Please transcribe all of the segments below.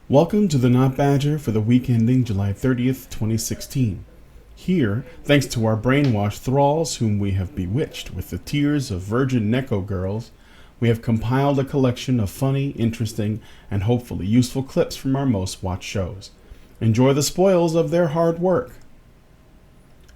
Welcome to the Not Badger for the week ending July 30th, 2016. Here, thanks to our brainwashed thralls whom we have bewitched with the tears of virgin Neko girls, we have compiled a collection of funny, interesting, and hopefully useful clips from our most watched shows. Enjoy the spoils of their hard work.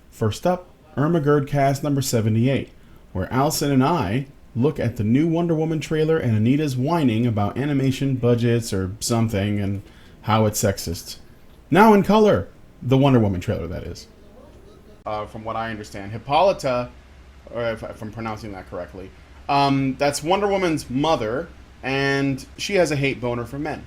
First up, Ermahgerd cast number 78, where Allison and I look at the new Wonder Woman trailer and Anita's whining about animation budgets or something and how it's sexist. Now in color, the Wonder Woman trailer, that is. From what I understand, Hippolyta, or if I'm pronouncing that correctly, that's Wonder Woman's mother, and she has a hate boner for men.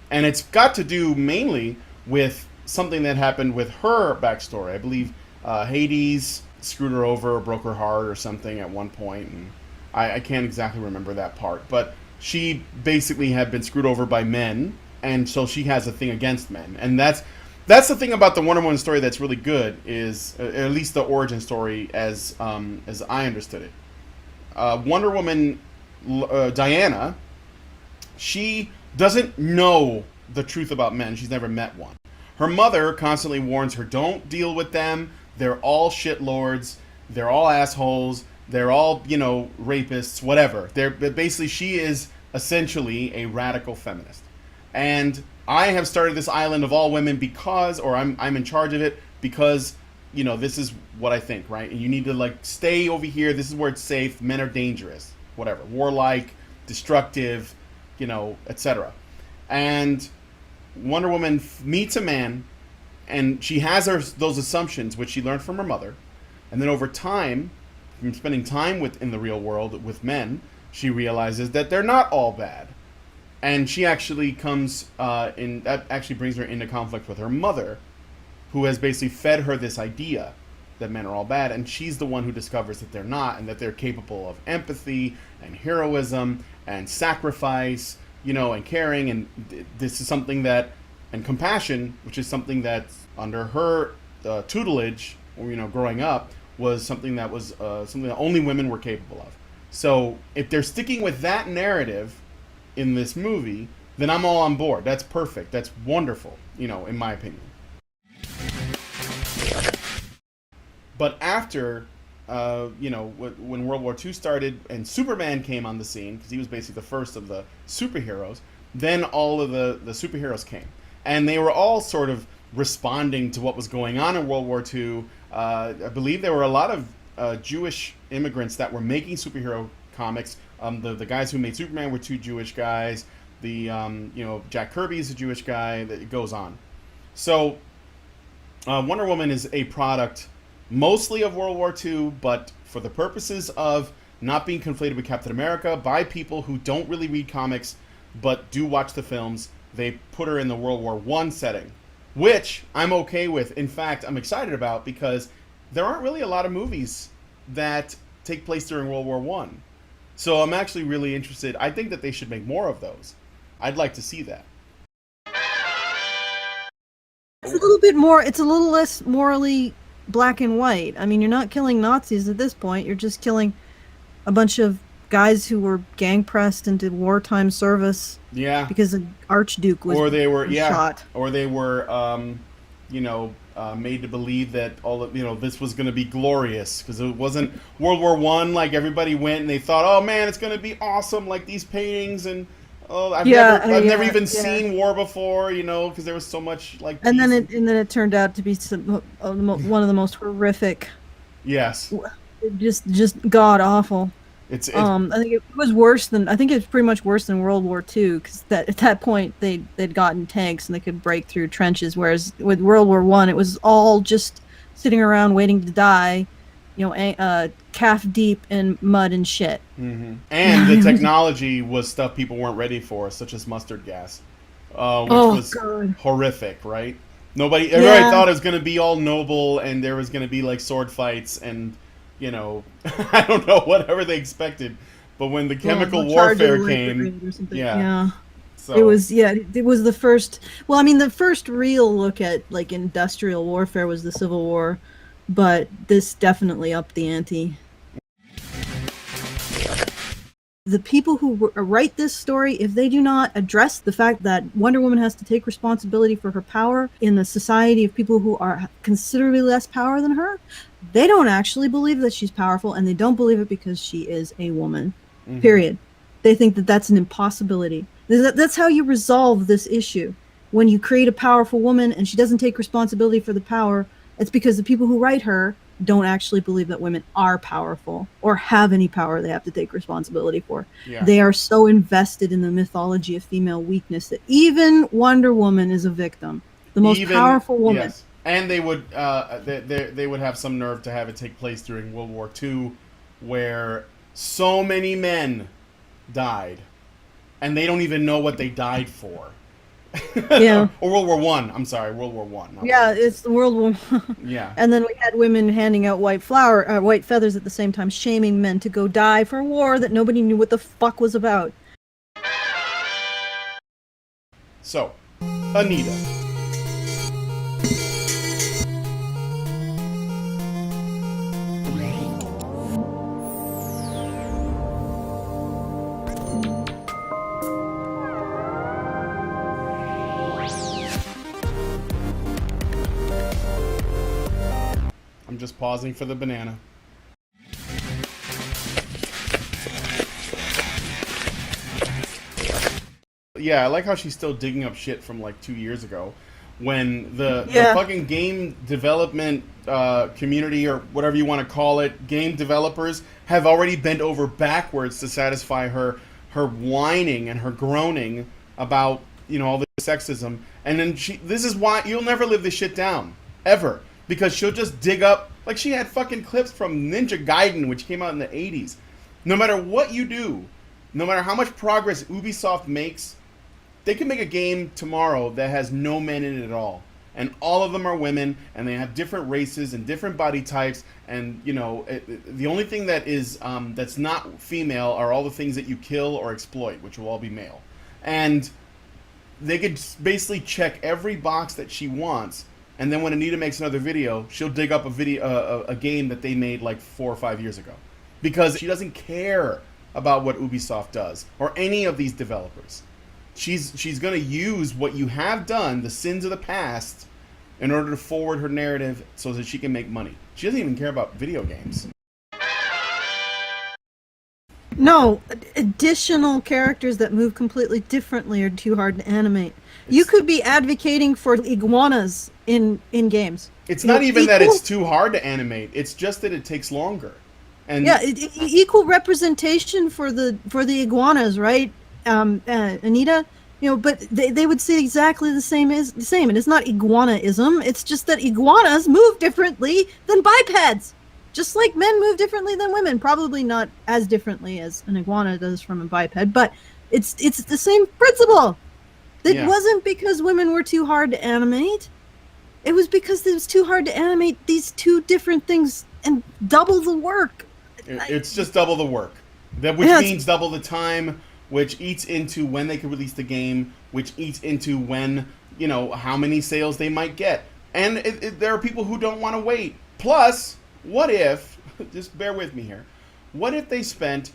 And it's got to do mainly with something that happened with her backstory. I believe Hades screwed her over or broke her heart or something at one point, and I can't exactly remember that part, but she basically had been screwed over by men, and so she has a thing against men. And that's the thing about the Wonder Woman story that's really good, is at least the origin story as I understood it. Wonder Woman Diana, she doesn't know the truth about men. She's never met one. Her mother constantly warns her, don't deal with them. They're all shitlords. They're all assholes. They're all, rapists, whatever. Basically, she is essentially a radical feminist. And I have started this island of all women because, or I'm in charge of it because, this is what I think, right? And you need to, stay over here. This is where it's safe. Men are dangerous. Whatever. Warlike, destructive, etc. And Wonder Woman meets a man, and she has those assumptions, which she learned from her mother. And then over time, from spending time in the real world with men, she realizes that they're not all bad. And she actually that actually brings her into conflict with her mother, who has basically fed her this idea that men are all bad, and she's the one who discovers that they're not, and that they're capable of empathy and heroism and sacrifice, and caring, and this is something that, and compassion, which is something that under her tutelage, growing up, was something that only women were capable of. So if they're sticking with that narrative in this movie, then I'm all on board. That's perfect. That's wonderful, in my opinion. But after, when World War II started and Superman came on the scene, because he was basically the first of the superheroes, then all of the superheroes came. And they were all sort of responding to what was going on in World War II. I believe there were a lot of Jewish immigrants that were making superhero comics. The guys who made Superman were two Jewish guys. Jack Kirby is a Jewish guy. It goes on. So Wonder Woman is a product mostly of World War II, but for the purposes of not being conflated with Captain America by people who don't really read comics but do watch the films, they put her in the World War I setting, which I'm okay with. In fact, I'm excited about, because there aren't really a lot of movies that take place during World War I. So I'm actually really interested. I think that they should make more of those. I'd like to see that. It's a little less morally black and white. I mean, you're not killing Nazis at this point. You're just killing a bunch of guys who were gang pressed into wartime service. Yeah. Because the Archduke was shot. Or they were, made to believe that this was going to be glorious, because it wasn't World War I. Like, everybody went and they thought, oh man, it's going to be awesome, like these paintings, and I've never even seen war before, because there was so much And then it turned out to be one of the most horrific. Yes. Just god awful. I think it was worse than. I think it's pretty much worse than World War II, because at that point they'd gotten tanks and they could break through trenches. Whereas with World War I, it was all just sitting around waiting to die, calf deep in mud and shit. Mm-hmm. And the technology was stuff people weren't ready for, such as mustard gas, which was horrific, right? Everybody thought it was going to be all noble, and there was going to be sword fights and. I don't know, whatever they expected, but when the chemical warfare came, so it was the first. Well, I mean, the first real look at industrial warfare was the Civil War, but this definitely upped the ante. the people who write this story, if they do not address the fact that Wonder Woman has to take responsibility for her power in a society of people who are considerably less power than her, they don't actually believe that she's powerful, and they don't believe it because she is a woman. Mm-hmm. Period. They think that that's an impossibility. That's how you resolve this issue. When you create a powerful woman and she doesn't take responsibility for the power, it's because the people who write her don't actually believe that women are powerful or have any power they have to take responsibility for. Yeah. They are so invested in the mythology of female weakness that even Wonder Woman is a victim. The most powerful woman. Yes. And they would they would have some nerve to have it take place during World War II, where so many men died, and they don't even know what they died for. Yeah. Or World War One. I'm sorry, World War One. Yeah, it's the World War. Yeah. And then we had women handing out white feathers at the same time, shaming men to go die for a war that nobody knew what the fuck was about. So, Anita. I'm just pausing for the banana. Yeah, I like how she's still digging up shit from like 2 years ago, when the fucking game development community, or whatever you want to call it, game developers have already bent over backwards to satisfy her whining and her groaning about, you know, all the sexism. And then this is why you'll never live this shit down, ever. Because she'll just dig up, like she had fucking clips from Ninja Gaiden, which came out in the 80s. No matter what you do, no matter how much progress Ubisoft makes, they can make a game tomorrow that has no men in it at all. And all of them are women, and they have different races and different body types. And, you know, the only thing that is that's not female are all the things that you kill or exploit, which will all be male. And they could basically check every box that she wants. And then when Anita makes another video, she'll dig up a game that they made like 4 or 5 years ago. Because she doesn't care about what Ubisoft does, or any of these developers. She's going to use what you have done, the sins of the past, in order to forward her narrative so that she can make money. She doesn't even care about video games. No, additional characters that move completely differently are too hard to animate. You could be advocating for iguanas in games. It's not even that it's too hard to animate. It's just that it takes longer. And yeah, equal representation for the iguanas, right? Anita, you know, but they would say exactly the same, and it's not iguanaism. It's just that iguanas move differently than bipeds. Just like men move differently than women, probably not as differently as an iguana does from a biped, but it's the same principle. It wasn't because women were too hard to animate. It was because it was too hard to animate these two different things and double the work. It's just double the work, which means double the time, which eats into when they could release the game, which eats into when, you know, how many sales they might get. And there are people who don't want to wait. Plus, what if, just bear with me here, what if they spent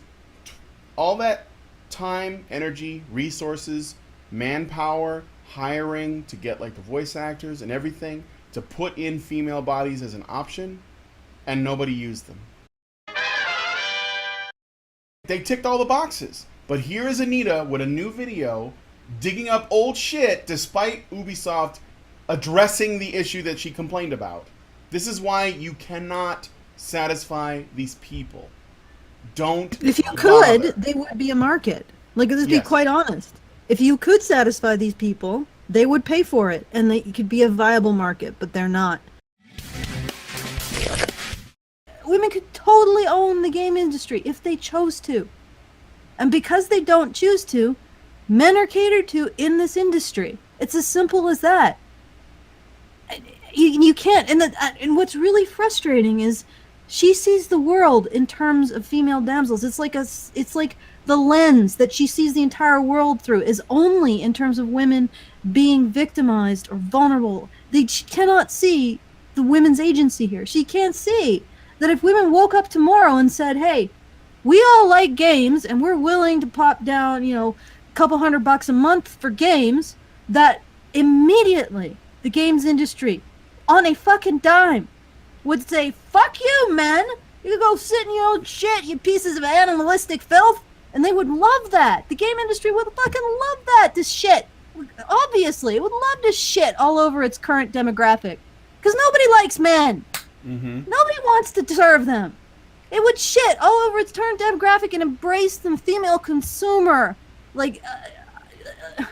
all that time, energy, resources, manpower, hiring to get like the voice actors and everything to put in female bodies as an option, and nobody used them? They ticked all the boxes. But here is Anita with a new video digging up old shit despite Ubisoft addressing the issue that she complained about. This is why you cannot satisfy these people. Don't. If you could, they would be a market. Like, let's be quite honest. If you could satisfy these people, they would pay for it, and it could be a viable market, but they're not. Women could totally own the game industry if they chose to. And because they don't choose to, men are catered to in this industry. It's as simple as that. You can't. And what's really frustrating is she sees the world in terms of female damsels. It's like the lens that she sees the entire world through is only in terms of women being victimized or vulnerable. She cannot see the women's agency here. She can't see that if women woke up tomorrow and said, hey, We all like games, and we're willing to pop down, a couple $100 a month for games, that immediately the games industry, on a fucking dime, would say, fuck you, men. You can go sit in your own shit, you pieces of animalistic filth. And they would love that. The game industry would fucking love that, this shit. Obviously, it would love to shit all over its current demographic. Because nobody likes men. Mm-hmm. Nobody wants to serve them. It would shit all over its current demographic and embrace the female consumer. Like, I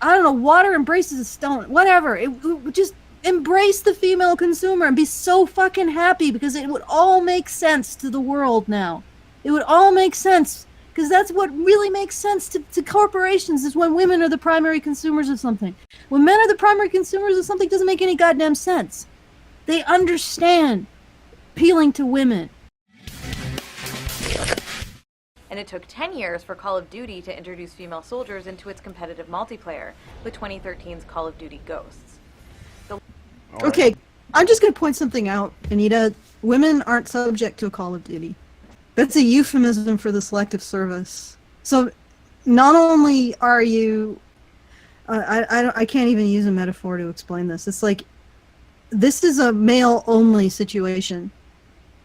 don't know, water embraces a stone. Whatever. It would just embrace the female consumer and be so fucking happy because it would all make sense to the world now. It would all make sense. Because that's what really makes sense to corporations, is when women are the primary consumers of something. When men are the primary consumers of something, it doesn't make any goddamn sense. They understand appealing to women. And it took 10 years for Call of Duty to introduce female soldiers into its competitive multiplayer with 2013's Call of Duty Ghosts. Okay, I'm just going to point something out, Anita. Women aren't subject to a Call of Duty. That's a euphemism for the selective service. So not only are you... I can't even use a metaphor to explain this. It's like, this is a male-only situation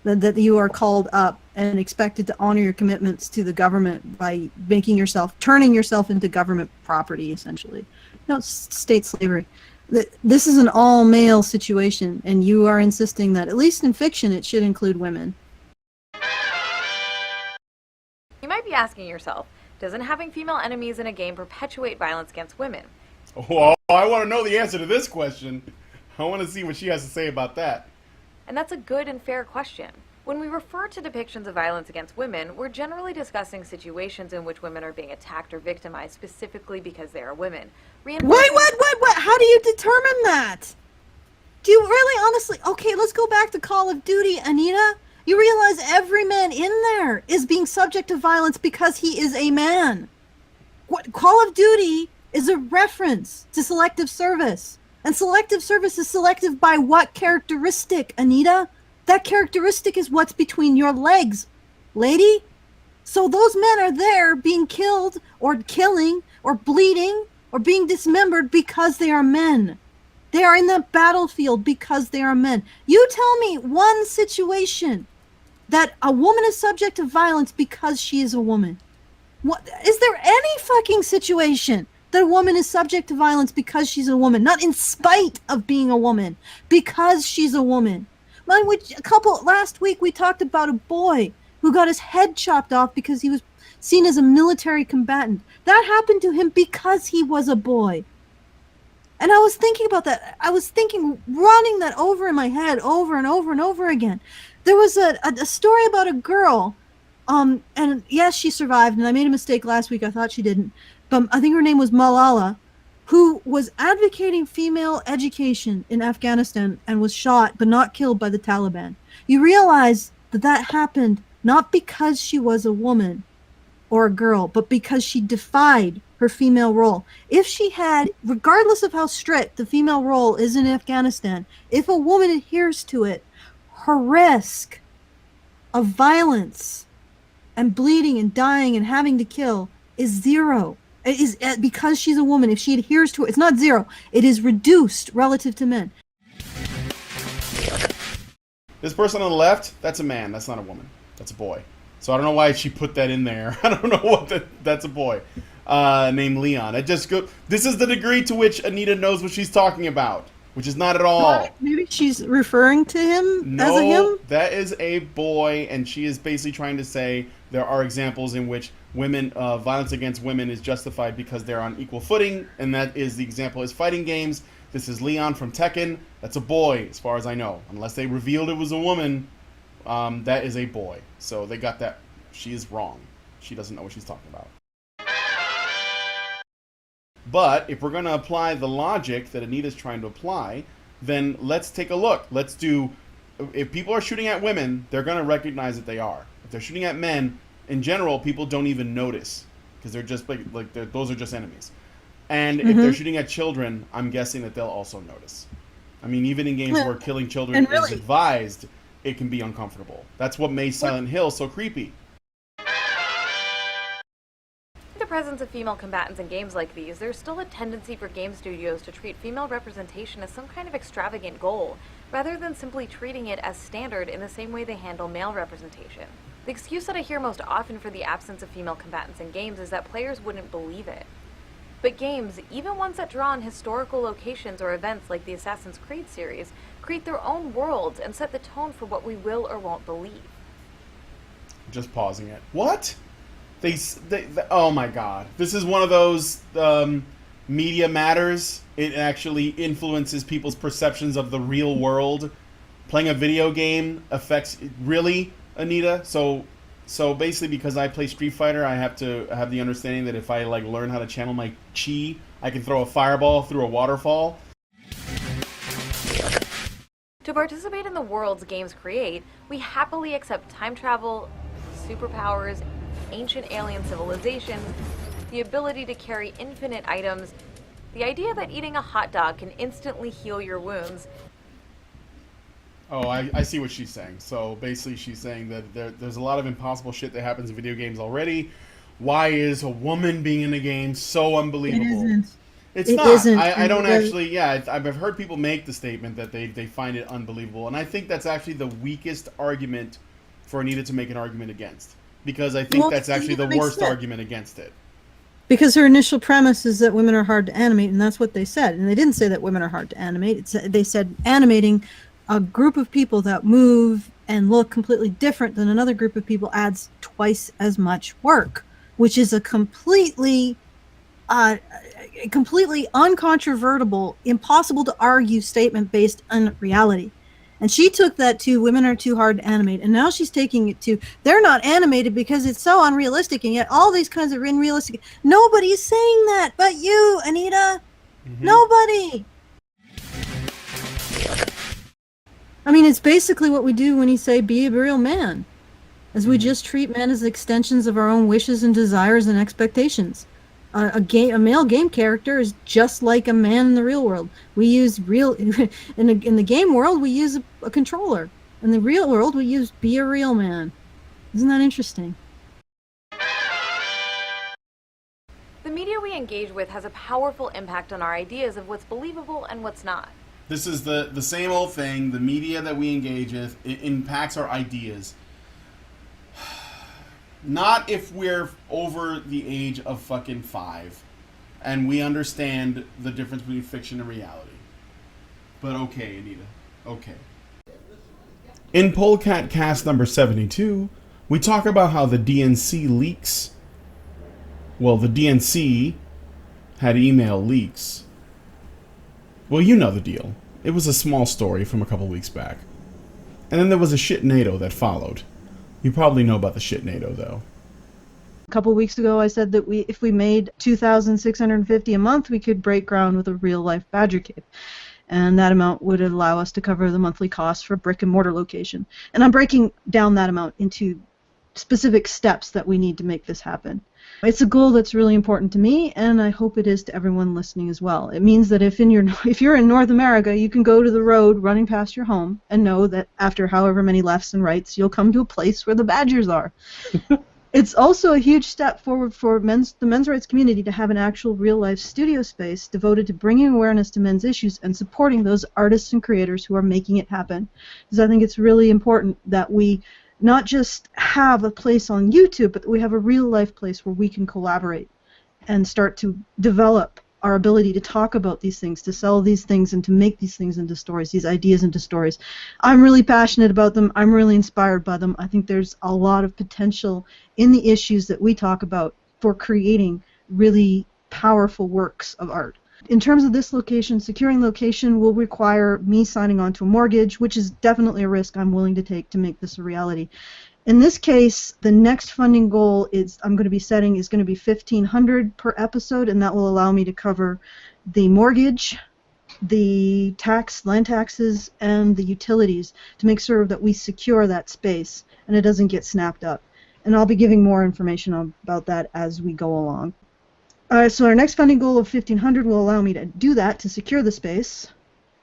that you are called up and expected to honor your commitments to the government by turning yourself into government property, essentially. No, it's state slavery. This is an all-male situation, and you are insisting that, at least in fiction, it should include women. You might be asking yourself, doesn't having female enemies in a game perpetuate violence against women? Oh, I want to know the answer to this question. I want to see what she has to say about that. And that's a good and fair question. When we refer to depictions of violence against women, we're generally discussing situations in which women are being attacked or victimized specifically because they are women. Wait, what? How do you determine that? Do you really honestly... Okay, let's go back to Call of Duty, Anita. You realize every man in there is being subject to violence because he is a man. Call of Duty is a reference to selective service. And selective service is selective by what characteristic, Anita? That characteristic is what's between your legs, lady. So those men are there being killed or killing or bleeding or being dismembered because they are men. They are in the battlefield because they are men. You tell me one situation that a woman is subject to violence because she is a woman. What is there any fucking situation that a woman is subject to violence because she's a woman, not in spite of being a woman, because she's a woman? Last week we talked about a boy who got his head chopped off because he was seen as a military combatant. That happened to him because he was a boy. And I was thinking about that. I was running that over in my head over and over and over again. There was a story about a girl, and yes, she survived, and I made a mistake last week. I thought she didn't. But I think her name was Malala, who was advocating female education in Afghanistan and was shot but not killed by the Taliban. You realize that happened not because she was a woman or a girl, but because she defied her female role. If she had, regardless of how strict the female role is in Afghanistan, if a woman adheres to it, her risk of violence and bleeding and dying and having to kill is zero. It is because she's a woman. If she adheres to it, it's not zero. It is reduced relative to men. This person on the left, that's a man. That's not a woman. That's a boy. So I don't know why she put that in there. I don't know what that's a boy named Leon. This is the degree to which Anita knows what she's talking about, which is not at all. Maybe she's referring to him as a him? No, that is a boy, and she is basically trying to say there are examples in which violence against women is justified because they're on equal footing, and that is the example is fighting games. This is Leon from Tekken. That's a boy, as far as I know. Unless they revealed it was a woman, that is a boy. So they got that. She is wrong. She doesn't know what she's talking about. But if we're going to apply the logic that Anita's trying to apply, then let's take a look. If people are shooting at women, they're going to recognize that they are. If they're shooting at men, in general, people don't even notice because they're just those are just enemies. And if they're shooting at children, I'm guessing that they'll also notice. I mean, even in games where killing children is advised, it can be uncomfortable. That's what made Silent Hill so creepy. presence of female combatants in games like these, there's still a tendency for game studios to treat female representation as some kind of extravagant goal, rather than simply treating it as standard in the same way they handle male representation. The excuse that I hear most often for the absence of female combatants in games is that players wouldn't believe it. But games, even ones that draw on historical locations or events like the Assassin's Creed series, create their own worlds and set the tone for what we will or won't believe. Just pausing it. What? They oh my god. This is one of those media matters. It actually influences people's perceptions of the real world. Playing a video game affects... Really, Anita? So basically because I play Street Fighter, I have to have the understanding that if I learn how to channel my chi, I can throw a fireball through a waterfall. To participate in the worlds games create, we happily accept time travel, superpowers, ancient alien civilizations, the ability to carry infinite items, the idea that eating a hot dog can instantly heal your wounds. Oh, I see what she's saying. So basically she's saying that there's a lot of impossible shit that happens in video games already. Why is a woman being in a game so unbelievable? It isn't. It's it not. Isn't. I don't actually... Yeah, I've heard people make the statement that they find it unbelievable. And I think that's actually the weakest argument for Anita to make an argument against. Because I think that's actually the worst argument against it. Because her initial premise is that women are hard to animate, and that's what they said. And they didn't say that women are hard to animate. They said animating a group of people that move and look completely different than another group of people adds twice as much work, which is a completely uncontrovertible, impossible to argue statement based on reality. And she took that to women are too hard to animate, and now she's taking it to they're not animated because it's so unrealistic, and yet all these kinds of unrealistic. Nobody's saying that but you, Anita. Mm-hmm. Nobody. I mean, it's basically what we do when you say be a real man, as we just treat men as extensions of our own wishes and desires and expectations. A male game character is just like a man in the real world. We use in the game world we use a controller. In the real world we use be a real man. Isn't that interesting? The media we engage with has a powerful impact on our ideas of what's believable and what's not. This is the same old thing. The media that we engage with, it impacts our ideas. Not if we're over the age of fucking 5 and we understand the difference between fiction and reality. But okay, Anita. Okay. In Polecat cast number 72, we talk about how the DNC leaks... Well, the DNC had email leaks. Well, you know the deal. It was a small story from a couple weeks back. And then there was a shit NATO that followed. You probably know about the shit NATO, though. A couple weeks ago, I said that if we made $2,650 a month, we could break ground with a real-life badger cave. And that amount would allow us to cover the monthly costs for brick-and-mortar location. And I'm breaking down that amount into specific steps that we need to make this happen. It's a goal that's really important to me, and I hope it is to everyone listening as well. It means that if you're in North America, you can go to the road running past your home and know that after however many lefts and rights, you'll come to a place where the badgers are. It's also a huge step forward for the men's rights community to have an actual real-life studio space devoted to bringing awareness to men's issues and supporting those artists and creators who are making it happen. Because I think it's really important that we not just have a place on YouTube, but that we have a real-life place where we can collaborate and start to develop our ability to talk about these things, to sell these things, and to make these things into stories, these ideas into stories. I'm really passionate about them. I'm really inspired by them. I think there's a lot of potential in the issues that we talk about for creating really powerful works of art. In terms of this location, securing location will require me signing on to a mortgage, which is definitely a risk I'm willing to take to make this a reality. In this case, the next funding goal I'm going to be setting is going to be $1,500 per episode, and that will allow me to cover the mortgage, the land taxes, and the utilities to make sure that we secure that space and it doesn't get snapped up. And I'll be giving more information about that as we go along. So our next funding goal of $1,500 will allow me to do that, to secure the space,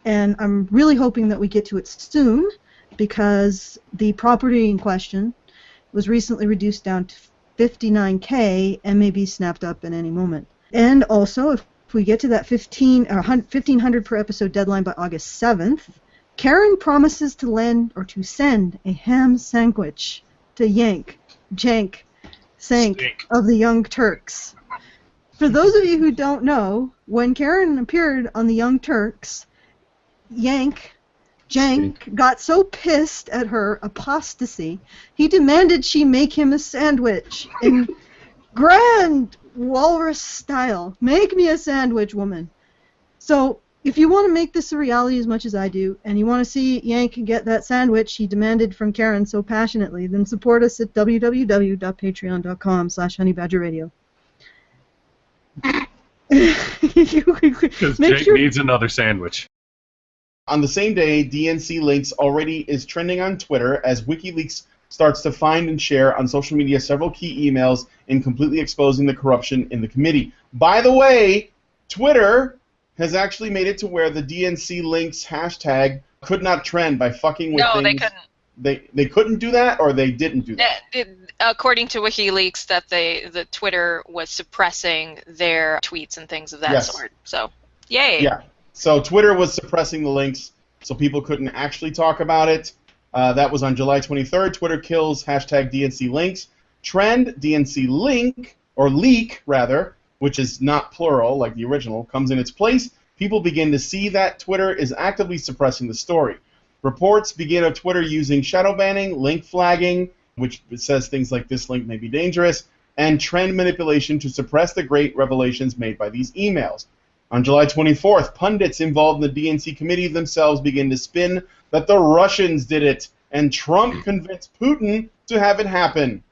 and I'm really hoping that we get to it soon, because the property in question was recently reduced down 59K and may be snapped up at any moment. And also, if we get to that 1,500 per episode deadline by August 7th, Karen promises to send a ham sandwich to Jank of the Young Turks. For those of you who don't know, when Karen appeared on the Young Turks, Jank got so pissed at her apostasy, he demanded she make him a sandwich in grand walrus style. Make me a sandwich, woman. So, if you want to make this a reality as much as I do, and you want to see Yank get that sandwich he demanded from Karen so passionately, then support us at www.patreon.com/honeybadgerradio. Because Jake needs another sandwich. On the same day, DNC Links already is trending on Twitter as WikiLeaks starts to find and share on social media several key emails in completely exposing the corruption in the committee. By the way, Twitter has actually made it to where the DNC Links hashtag could not trend by fucking with things. No, they couldn't. They couldn't do that, or they didn't do that? According to WikiLeaks, that the Twitter was suppressing their tweets and things of that sort. So, yay. Yeah. So Twitter was suppressing the links, so people couldn't actually talk about it. That was on July 23rd. Twitter kills hashtag DNC Links. Trend DNC Link, or Leak, rather, which is not plural like the original, comes in its place. People begin to see that Twitter is actively suppressing the story. Reports begin of Twitter using shadow banning, link flagging, which says things like this link may be dangerous, and trend manipulation to suppress the great revelations made by these emails. On July 24th, pundits involved in the DNC committee themselves begin to spin that the Russians did it, and Trump convinced Putin to have it happen.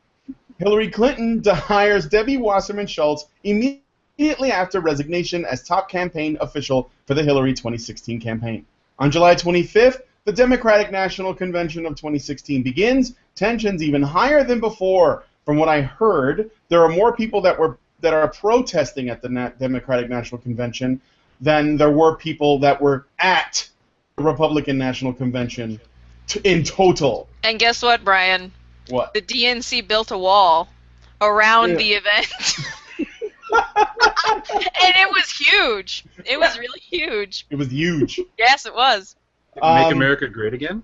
Hillary Clinton hires Debbie Wasserman Schultz immediately after resignation as top campaign official for the Hillary 2016 campaign. On July 25th, the Democratic National Convention of 2016 begins, tensions even higher than before. From what I heard, there are more people that are protesting at the Democratic National Convention than there were people that were at the Republican National Convention in total. And guess what, Brian? What? The DNC built a wall around the event. And it was huge. It was really huge. It was huge. Yes, it was. Make America great again?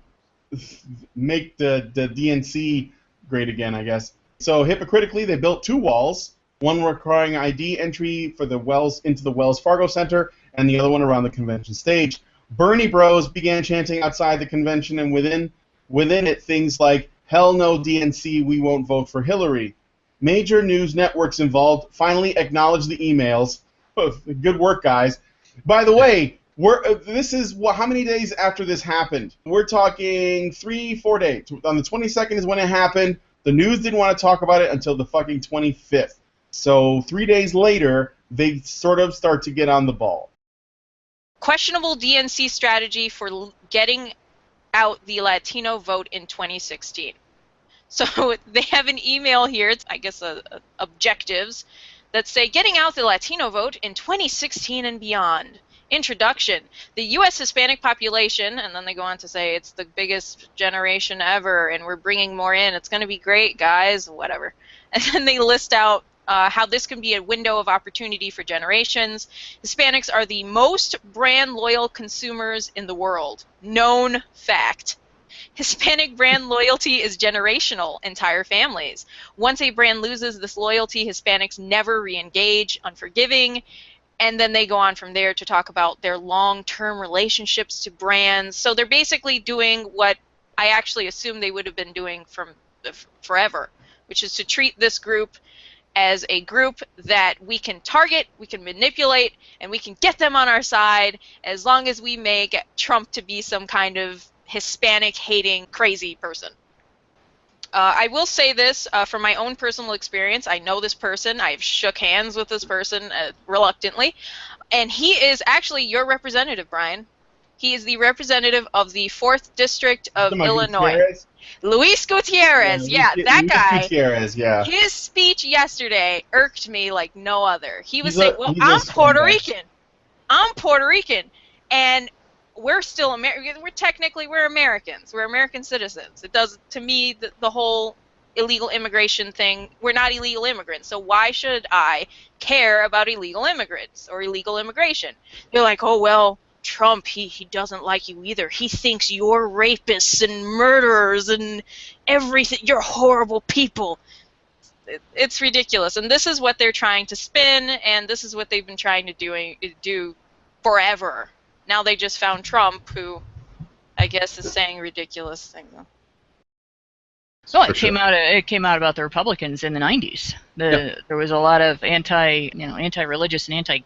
Make the DNC great again, I guess. So hypocritically, they built two walls, one requiring ID entry for the into the Wells Fargo Center, and the other one around the convention stage. Bernie Bros began chanting outside the convention, and within it, things like, "Hell no, DNC, we won't vote for Hillary." Major news networks involved finally acknowledged the emails. Good work, guys. By the way, this is how many days after this happened? We're talking 3-4 days. On the 22nd is when it happened. The news didn't want to talk about it until the fucking 25th. So 3 days later, they sort of start to get on the ball. Questionable DNC strategy for getting out the Latino vote in 2016. So they have an email here, it's, I guess, objectives, that say getting out the Latino vote in 2016 and beyond. Introduction. The U.S. Hispanic population, and then they go on to say it's the biggest generation ever, and we're bringing more in. It's going to be great, guys, whatever. And then they list out how this can be a window of opportunity for generations. Hispanics are the most brand-loyal consumers in the world. Known fact. Hispanic brand loyalty is generational, entire families. Once a brand loses this loyalty, Hispanics never re-engage, unforgiving, and then they go on from there to talk about their long-term relationships to brands. So they're basically doing what I actually assume they would have been doing from forever, which is to treat this group as a group that we can target, we can manipulate, and we can get them on our side as long as we make Trump to be some kind of Hispanic-hating crazy person. I will say this from my own personal experience. I know this person. I've shook hands with this person reluctantly. And he is actually your representative, Brian. He is the representative of the 4th District of Illinois. Gutierrez? Luis Gutierrez. Yeah, that Luis guy. Gutierrez, yeah. His speech yesterday irked me like no other. He was He's saying, well, he's I'm a Puerto scumbag. Rican. I'm Puerto Rican. And we're still American. We're Americans. We're American citizens. It does, to me, the whole illegal immigration thing. We're not illegal immigrants, so why should I care about illegal immigrants or illegal immigration? They're like, oh, well, Trump, he doesn't like you either. He thinks you're rapists and murderers and everything. You're horrible people. It's ridiculous. And this is what they're trying to spin, and this is what they've been trying to do forever. Now they just found Trump, who I guess is saying ridiculous things. So it came out about the Republicans in the 90s. There was a lot of anti-religious and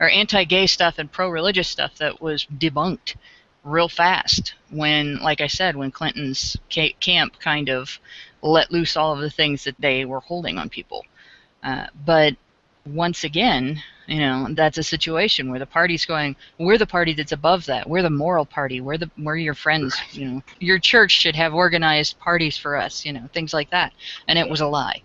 anti-gay stuff and pro-religious stuff that was debunked real fast when, like I said, when Clinton's camp kind of let loose all of the things that they were holding on people. But once again, that's a situation where the party's going, we're the party that's above that. We're the moral party. We're your friends. Your church should have organized parties for us, things like that. And it was a lie.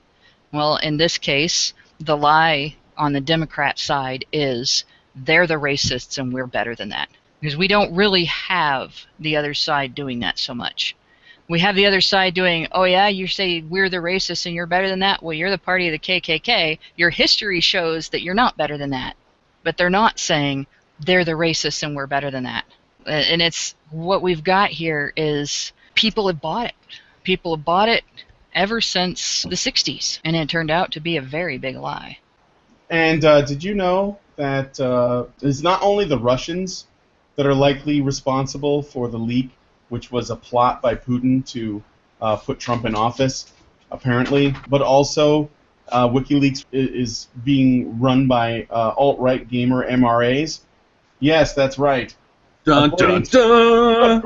Well, in this case, the lie on the Democrat side is they're the racists and we're better than that. Because we don't really have the other side doing that so much. We have the other side doing, oh yeah, you say we're the racists and you're better than that? Well, you're the party of the KKK. Your history shows that you're not better than that. But they're not saying they're the racists and we're better than that. And it's what we've got here is people have bought it. People have bought it ever since the 60s. And it turned out to be a very big lie. And did you know that it's not only the Russians that are likely responsible for the leak, which was a plot by Putin to put Trump in office, apparently, but also WikiLeaks is being run by alt-right gamer MRAs. Yes, that's right. Dun, dun, dun.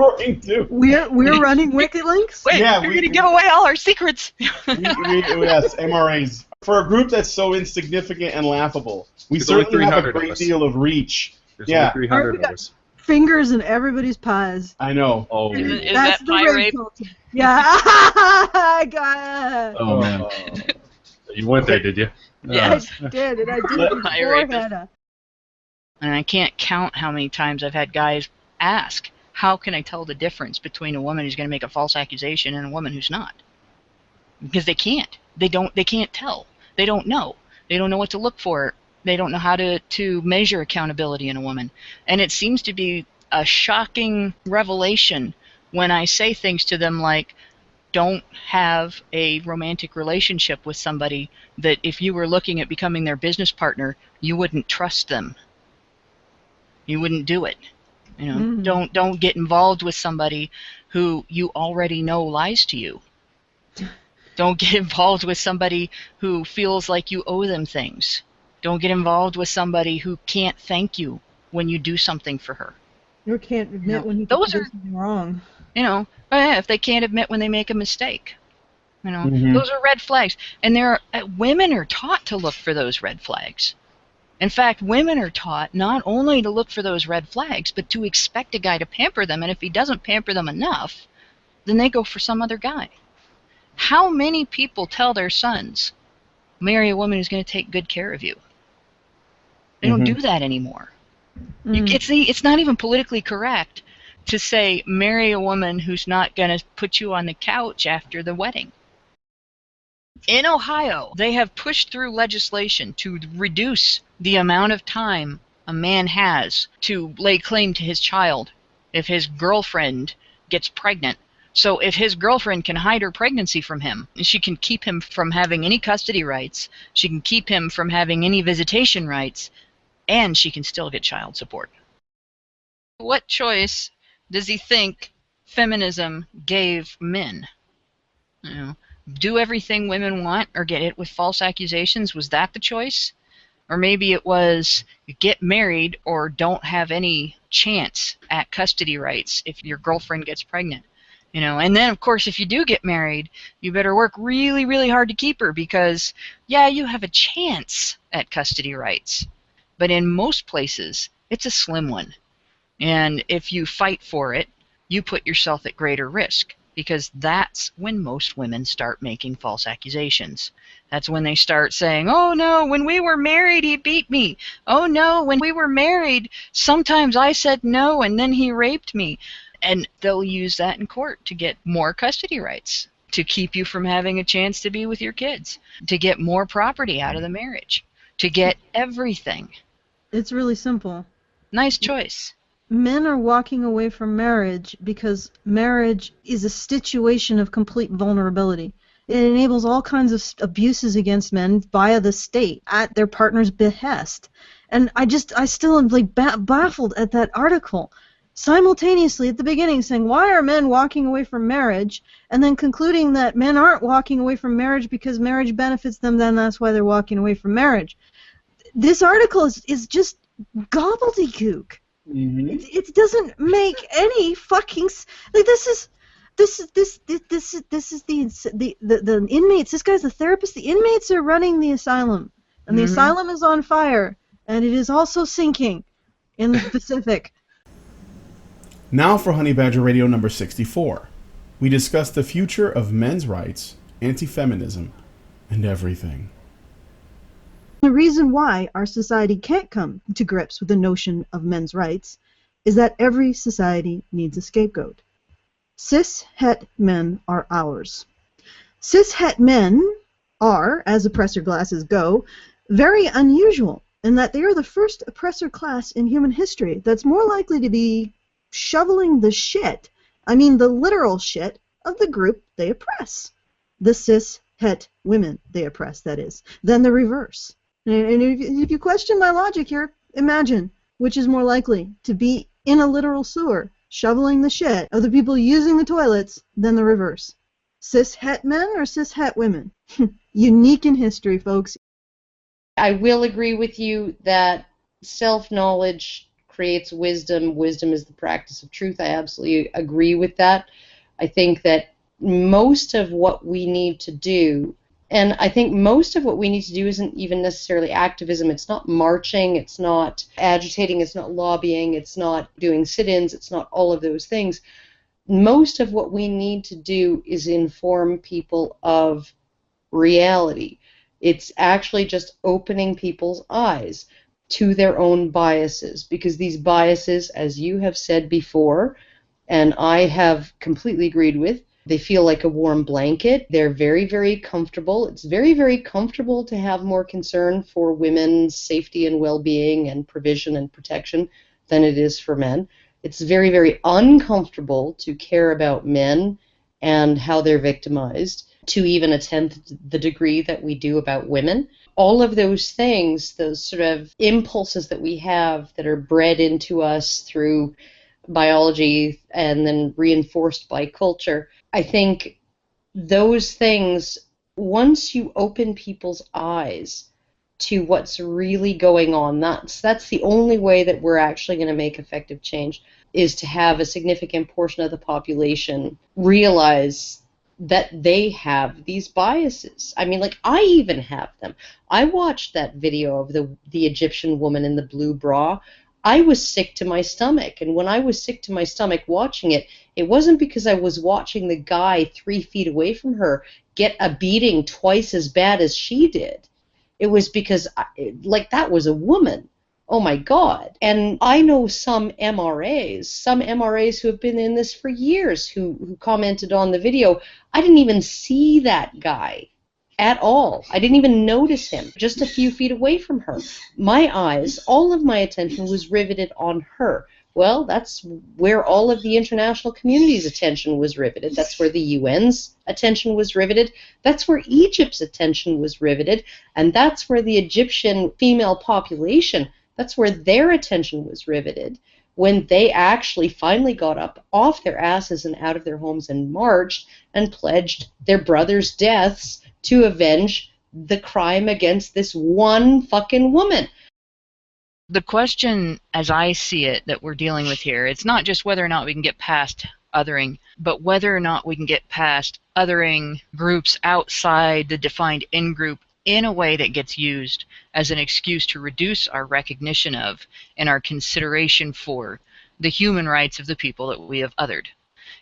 We're running WikiLeaks? Wait, Yeah, we're going to give away all our secrets. Yes, MRAs. For a group that's so insignificant and laughable, we There's certainly only have a 300 of great us. deal of reach. There's Yeah. only 300 of us. Fingers in everybody's pies. I know. Oh, Is That's that the pie rape rape? culture. Yeah. I got it. oh man. You went there, did you? Yes. I did, and I did it Pie before rapist. Hannah. And I can't count how many times I've had guys ask, how can I tell the difference between a woman who's going to make a false accusation and a woman who's not? Because they can't. They can't tell. They don't know. They don't know what to look for. They don't know how to measure accountability in a woman. And it seems to be a shocking revelation when I say things to them like, don't have a romantic relationship with somebody that if you were looking at becoming their business partner, you wouldn't trust them. You wouldn't do it. Don't get involved with somebody who you already know lies to you. Don't get involved with somebody who feels like you owe them things. Don't get involved with somebody who can't thank you when you do something for her. You can't admit when you do something wrong. If they can't admit when they make a mistake. Mhm. Those are red flags. And women are taught to look for those red flags. In fact, women are taught not only to look for those red flags, but to expect a guy to pamper them. And if he doesn't pamper them enough, then they go for some other guy. How many people tell their sons, marry a woman who's going to take good care of you? They don't do that anymore. It's not even politically correct to say marry a woman who's not going to put you on the couch after the wedding. In Ohio, they have pushed through legislation to reduce the amount of time a man has to lay claim to his child if his girlfriend gets pregnant. So if his girlfriend can hide her pregnancy from him, she can keep him from having any custody rights, she can keep him from having any visitation rights, and she can still get child support. What choice does he think feminism gave men? Do everything women want or get hit with false accusations? Was that the choice? Or maybe it was get married or don't have any chance at custody rights if your girlfriend gets pregnant. And then, of course, if you do get married, you better work really, really hard to keep her because, yeah, you have a chance at custody rights. But in most places, it's a slim one. And if you fight for it, you put yourself at greater risk because that's when most women start making false accusations. That's when they start saying, oh, no, when we were married, he beat me. Oh, no, when we were married, sometimes I said no and then he raped me. And they'll use that in court to get more custody rights. to keep you from having a chance to be with your kids, to get more property out of the marriage, to get everything. It's really simple. Nice choice. Men are walking away from marriage because marriage is a situation of complete vulnerability. It enables all kinds of abuses against men via the state at their partner's behest. And I still am like baffled at that article. Simultaneously at the beginning saying, why are men walking away from marriage? And then concluding that men aren't walking away from marriage because marriage benefits them, then that's why they're walking away from marriage. This article is just gobbledygook. Mm-hmm. It doesn't make any fucking like this is the inmates. This guy's the therapist. The inmates are running the asylum, and the asylum is on fire, and it is also sinking in the Pacific. Now for Honey Badger Radio number 64. We discuss the future of men's rights, anti-feminism, and everything. The reason why our society can't come to grips with the notion of men's rights is that every society needs a scapegoat. Cis-het men are ours. Cis-het men are, as oppressor classes go, very unusual in that they are the first oppressor class in human history that's more likely to be shoveling the shit, I mean the literal shit, of the group they oppress. The cis-het women they oppress, that is, than the reverse. And if you question my logic here, imagine which is more likely to be in a literal sewer shoveling the shit of the people using the toilets than the reverse. Cis-het men or cis-het women? Unique in history, folks. I will agree with you that self-knowledge creates wisdom. Wisdom is the practice of truth. I absolutely agree with that. I think that most of what we need to do, and I think most of what we need to do isn't even necessarily activism. It's not marching, it's not agitating, it's not lobbying, it's not doing sit-ins, it's not all of those things. Most of what we need to do is inform people of reality. It's actually just opening people's eyes to their own biases, because these biases, as you have said before, and I have completely agreed with, they feel like a warm blanket. They're very, very comfortable. It's very, very comfortable to have more concern for women's safety and well-being and provision and protection than it is for men. It's very, very uncomfortable to care about men and how they're victimized, to even a tenth the degree that we do about women. All of those things, those sort of impulses that we have that are bred into us through biology and then reinforced by culture, I think those things, once you open people's eyes to what's really going on, that's the only way that we're actually going to make effective change, is to have a significant portion of the population realize that they have these biases. I mean, like, I even have them. I watched that video of the Egyptian woman in the blue bra. I was sick to my stomach, and when I was sick to my stomach watching it, it wasn't because I was watching the guy 3 feet away from her get a beating twice as bad as she did. It was because, that was a woman. Oh my God. And I know some MRAs who have been in this for years who commented on the video. I didn't even see that guy at all. I didn't even notice him, just a few feet away from her. My eyes, all of my attention was riveted on her. Well, that's where all of the international community's attention was riveted. That's where the UN's attention was riveted. That's where Egypt's attention was riveted. And that's where the Egyptian female population, that's where their attention was riveted when they actually finally got up off their asses and out of their homes and marched and pledged their brothers' deaths to avenge the crime against this one fucking woman. The question, as I see it, that we're dealing with here, it's not just whether or not we can get past othering, but whether or not we can get past othering groups outside the defined in-group in a way that gets used as an excuse to reduce our recognition of and our consideration for the human rights of the people that we have othered.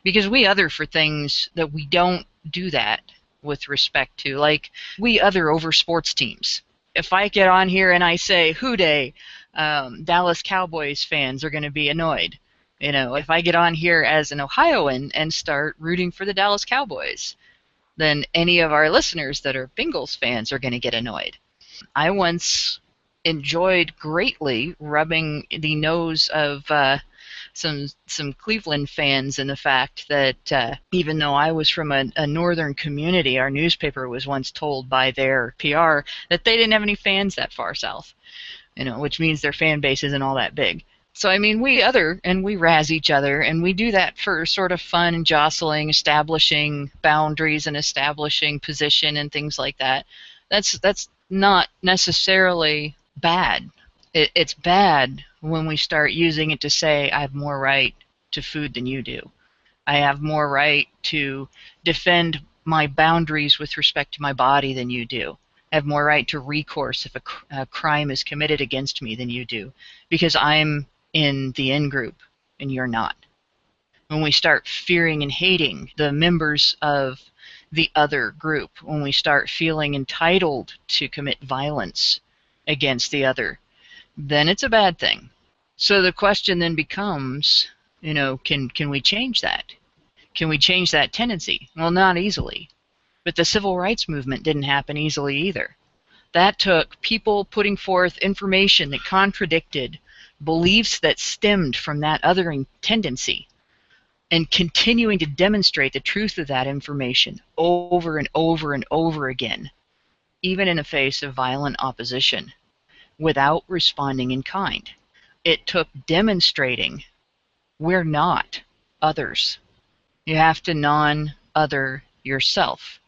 Because we other for things that we don't do that with respect to. Like, we other over sports teams. If I get on here and I say, "Hooday, Dallas Cowboys fans are going to be annoyed." You know, if I get on here as an Ohioan and start rooting for the Dallas Cowboys, then any of our listeners that are Bengals fans are going to get annoyed. I once enjoyed greatly rubbing the nose of some Cleveland fans in the fact that even though I was from a northern community, our newspaper was once told by their PR that they didn't have any fans that far south, which means their fan base isn't all that big. So, I mean, we razz each other, and we do that for sort of fun and jostling, establishing boundaries and establishing position and things like that. That's not necessarily bad. It's bad when we start using it to say, I have more right to food than you do. I have more right to defend my boundaries with respect to my body than you do. I have more right to recourse if a crime is committed against me than you do, because I'm in the in-group and you're not. When we start fearing and hating the members of the other group, when we start feeling entitled to commit violence against the other, then it's a bad thing. So the question then becomes, can we change that? Can we change that tendency? Well, not easily. But the civil rights movement didn't happen easily either. That took people putting forth information that contradicted beliefs that stemmed from that othering tendency, and continuing to demonstrate the truth of that information over and over and over again, even in the face of violent opposition, without responding in kind. It took demonstrating we're not others. You have to non-other yourself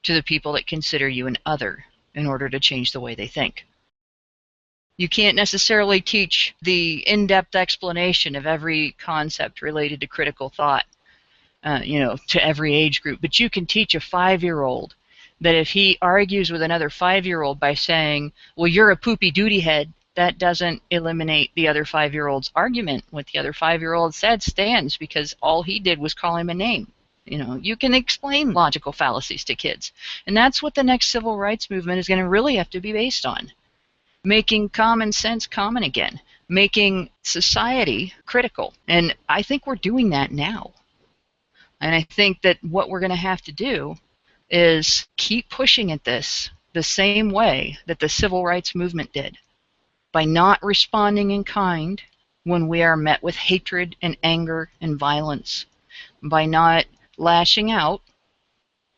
to the people that consider you an other in order to change the way they think. You can't necessarily teach the in-depth explanation of every concept related to critical thought, to every age group, but you can teach a 5-year-old that if he argues with another 5-year-old by saying, well, you're a poopy duty head, that doesn't eliminate the other 5-year-old's argument. What the other 5-year-old said stands because all he did was call him a name. You can explain logical fallacies to kids. And that's what the next civil rights movement is going to really have to be based on. Making common sense common again. Making society critical. And I think we're doing that now. And I think that what we're going to have to do is keep pushing at this the same way that the civil rights movement did. By not responding in kind when we are met with hatred and anger and violence. By not lashing out.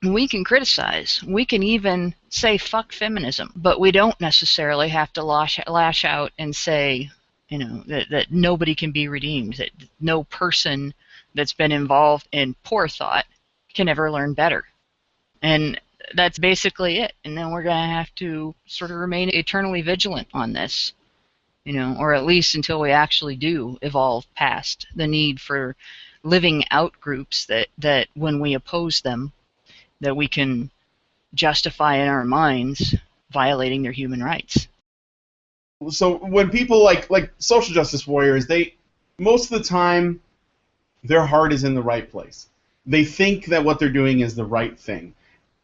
We can criticize. We can even say fuck feminism, but we don't necessarily have to lash out and say, that nobody can be redeemed, that no person that's been involved in poor thought can ever learn better. And that's basically it. And then we're going to have to sort of remain eternally vigilant on this, or at least until we actually do evolve past the need for living out groups that when we oppose them, that we can justify in our minds violating their human rights. So when people like social justice warriors, they most of the time their heart is in the right place. They think that what they're doing is the right thing.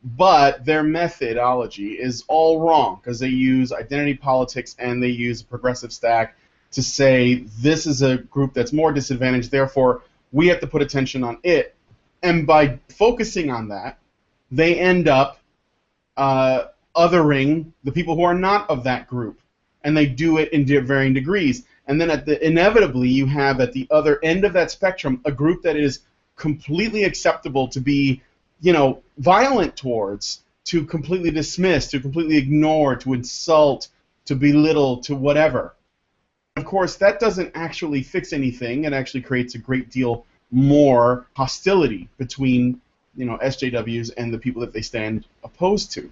But their methodology is all wrong because they use identity politics and they use a progressive stack to say this is a group that's more disadvantaged, therefore we have to put attention on it. And by focusing on that, they end up othering the people who are not of that group. And they do it in varying degrees. And then inevitably you have at the other end of that spectrum a group that is completely acceptable to be violent towards, to completely dismiss, to completely ignore, to insult, to belittle, to whatever. Of course, that doesn't actually fix anything. It actually creates a great deal more hostility between, SJWs and the people that they stand opposed to.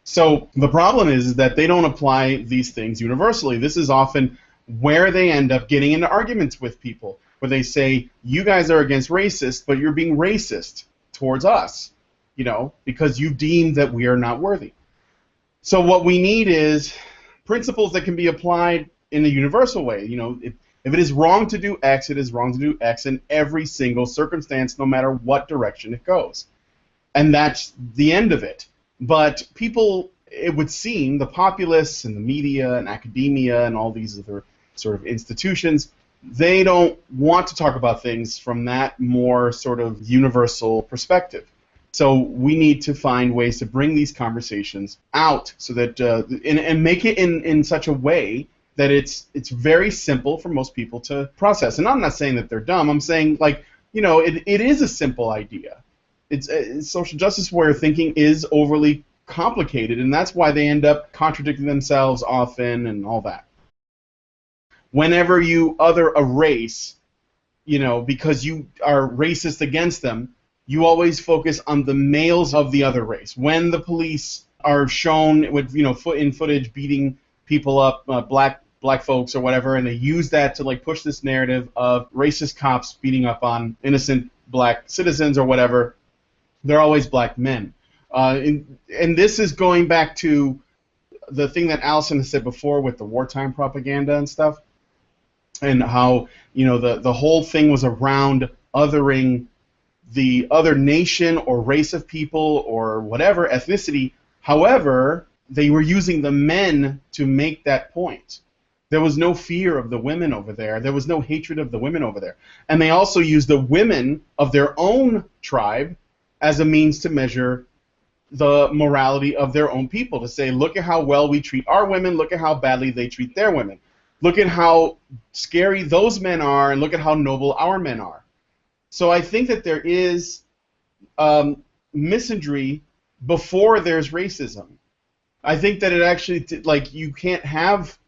So the problem is that they don't apply these things universally. This is often where they end up getting into arguments with people, where they say, you guys are against racist, but you're being racist towards us, because you deem that we are not worthy. So what we need is principles that can be applied in a universal way. If it is wrong to do X, it is wrong to do X in every single circumstance, no matter what direction it goes. And that's the end of it. But people, it would seem, the populace and the media and academia and all these other sort of institutions, they don't want to talk about things from that more sort of universal perspective. So we need to find ways to bring these conversations out so that and make it in such a way that it's very simple for most people to process. And I'm not saying that they're dumb. I'm saying, like, it is a simple idea. It's social justice warrior thinking is overly complicated, and that's why they end up contradicting themselves often and all that. Whenever you other a race, because you are racist against them, you always focus on the males of the other race. When the police are shown with in footage beating people up, black folks or whatever, and they use that to like push this narrative of racist cops beating up on innocent black citizens or whatever, they're always black men. And this is going back to the thing that Allison has said before with the wartime propaganda and stuff, and how the whole thing was around othering the other nation or race of people or whatever ethnicity. However, they were using the men to make that point. There was no fear of the women over there. There was no hatred of the women over there. And they also used the women of their own tribe as a means to measure the morality of their own people, to say, look at how well we treat our women, look at how badly they treat their women. Look at how scary those men are, and look at how noble our men are. So I think that there is misandry before there's racism. I think that it actually, you can't have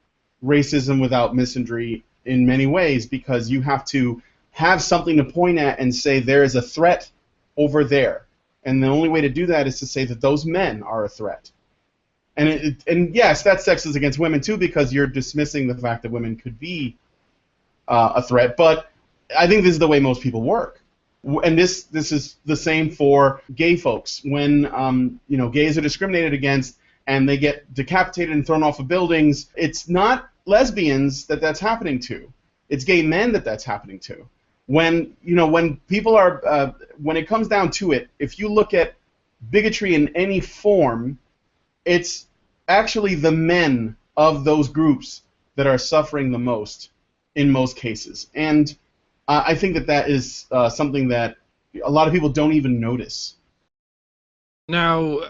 racism without misandry in many ways, because you have to have something to point at and say there is a threat over there. And the only way to do that is to say that those men are a threat. And yes, that's sexist against women too, because you're dismissing the fact that women could be a threat. But I think this is the way most people work. And this is the same for gay folks. When gays are discriminated against and they get decapitated and thrown off of buildings, it's not lesbians that's happening to. It's gay men that's happening to. When people are when it comes down to it, if you look at bigotry in any form, it's actually the men of those groups that are suffering the most in most cases. And I think that is something that a lot of people don't even notice. Now,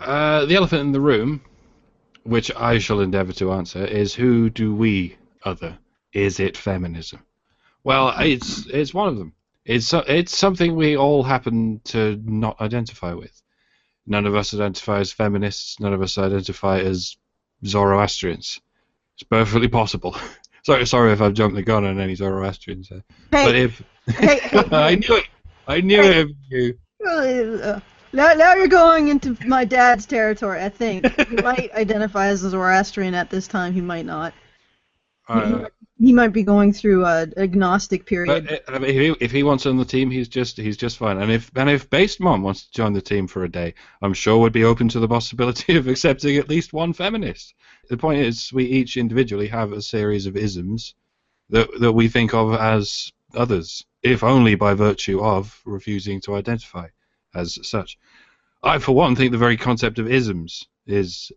the elephant in the room, which I shall endeavour to answer, is who do we other? Is it feminism? Well, it's one of them. It's something we all happen to not identify with. None of us identify as feminists. None of us identify as Zoroastrians. It's perfectly possible. Sorry if I've jumped the gun on any Zoroastrians. But if I knew it. Now you're going into my dad's territory. I think he might identify as a Zoroastrian at this time. He might not. He might be going through an agnostic period. But if he wants on the team, he's just fine. And if Based Mom wants to join the team for a day, I'm sure would be open to the possibility of accepting at least one feminist. The point is, we each individually have a series of isms that we think of as others, if only by virtue of refusing to identify as such. I, for one, think the very concept of isms is,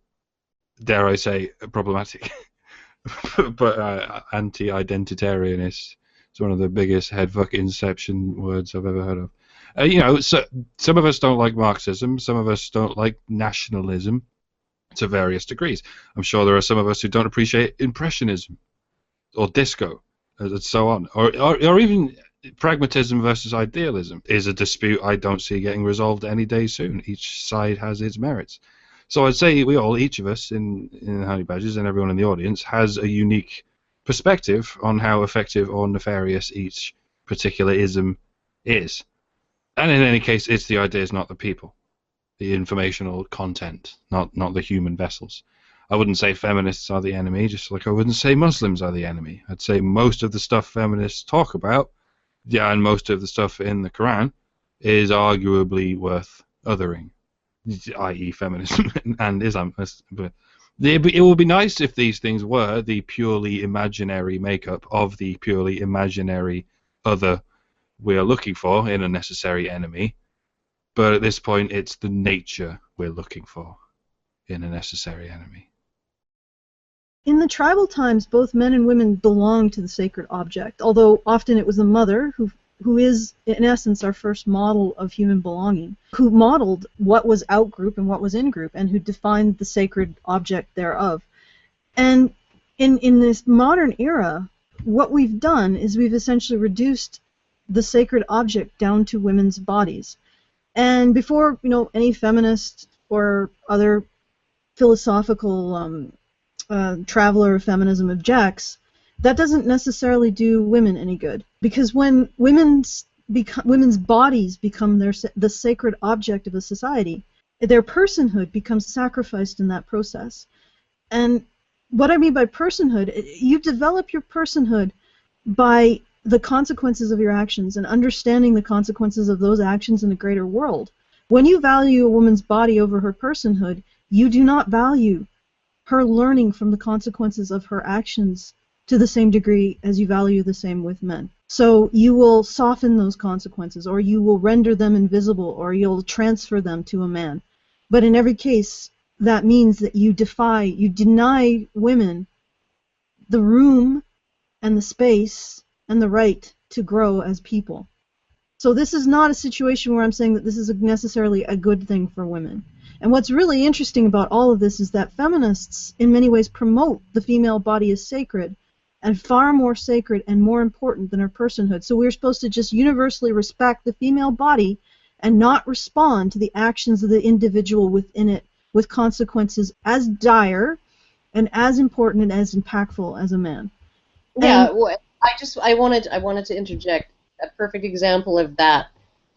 dare I say, problematic. But anti-identitarianist is one of the biggest headfuck inception words I've ever heard of. So some of us don't like Marxism, some of us don't like nationalism to various degrees. I'm sure there are some of us who don't appreciate Impressionism or disco and so on, or even pragmatism versus idealism is a dispute I don't see getting resolved any day soon. Each side has its merits. So I'd say each of us in Honey Badgers and everyone in the audience has a unique perspective on how effective or nefarious each particular ism is. And in any case, it's the ideas, not the people. The informational content, not the human vessels. I wouldn't say feminists are the enemy, just like I wouldn't say Muslims are the enemy. I'd say most of the stuff feminists talk about, and most of the stuff in the Quran, is arguably worth othering, i.e. feminism and Islam. But it would be nice if these things were the purely imaginary makeup of the purely imaginary other we are looking for in a necessary enemy. But at this point, it's the nature we're looking for in a necessary enemy. In the tribal times, both men and women belonged to the sacred object, although often it was the mother who who is, in essence, our first model of human belonging, who modeled what was out-group and what was in-group, and who defined the sacred object thereof. And in this modern era, what we've done is we've essentially reduced the sacred object down to women's bodies. And before, any feminist or other philosophical traveler of feminism objects, that doesn't necessarily do women any good, because when women's bodies become the sacred object of a society, their personhood becomes sacrificed in that process. And what I mean by personhood, you develop your personhood by the consequences of your actions and understanding the consequences of those actions in a greater world. When you value a woman's body over her personhood, you do not value her learning from the consequences of her actions to the same degree as you value the same with men. So you will soften those consequences, or you will render them invisible, or you'll transfer them to a man. But in every case, that means that you deny women the room and the space and the right to grow as people. So this is not a situation where I'm saying that this is necessarily a good thing for women. And what's really interesting about all of this is that feminists in many ways promote the female body as sacred, and far more sacred and more important than her personhood. So we're supposed to just universally respect the female body and not respond to the actions of the individual within it with consequences as dire and as important and as impactful as a man. Yeah, well, I wanted to interject. A perfect example of that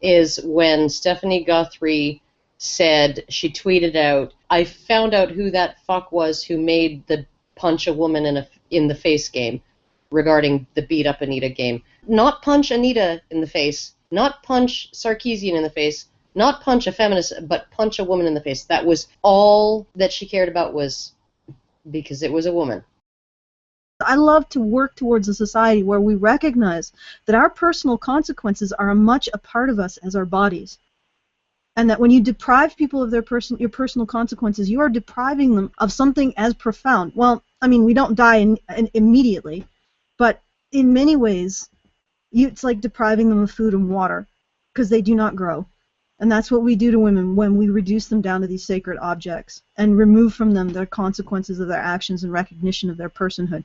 is when Stephanie Guthrie said, she tweeted out, "I found out who that fuck was who made the punch a woman in the face game," regarding the beat up Anita game. Not punch Anita in the face, not punch Sarkeesian in the face, not punch a feminist, but punch a woman in the face. That was all that she cared about, was because it was a woman. I love to work towards a society where we recognize that our personal consequences are much a part of us as our bodies. And that when you deprive people of your personal consequences, you are depriving them of something as profound. Well, I mean, we don't die immediately, but in many ways, it's like depriving them of food and water, because they do not grow. And that's what we do to women when we reduce them down to these sacred objects and remove from them their consequences of their actions and recognition of their personhood.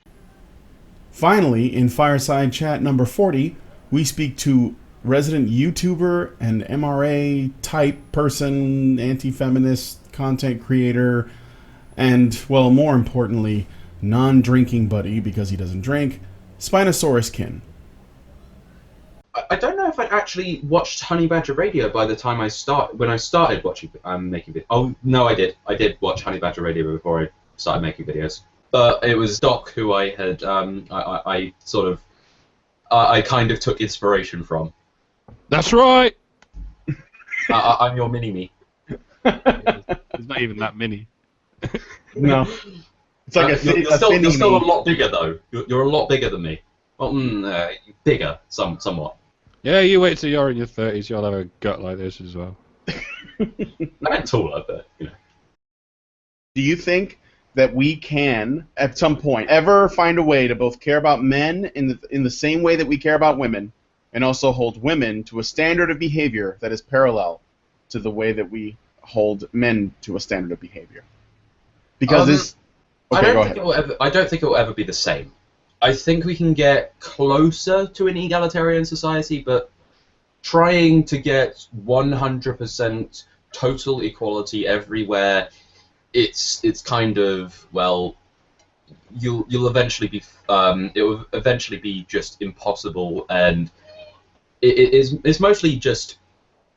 Finally, in Fireside Chat number 40, we speak to resident YouTuber and MRA type person, anti-feminist content creator, and, well, more importantly, non-drinking buddy because he doesn't drink, Spinosauruskin. I don't know if I actually watched Honey Badger Radio by the time when I started watching making videos. Oh no, I did. I did watch Honey Badger Radio before I started making videos. But it was Doc who I had I kind of took inspiration from. That's right. I'm your mini-me. It's not even that mini. No. It's like you're still a lot bigger, though. You're a lot bigger than me. Well, bigger, somewhat. Yeah, you wait till you're in your 30s, you'll have a gut like this as well. I meant taller, but, Do you think that we can, at some point, ever find a way to both care about men in the same way that we care about women, and also hold women to a standard of behavior that is parallel to the way that we hold men to a standard of behavior? Because I don't think it will ever be the same. I think we can get closer to an egalitarian society, but trying to get 100% total equality everywhere, it's kind of, well, you'll eventually be it will eventually be just impossible, and it's mostly just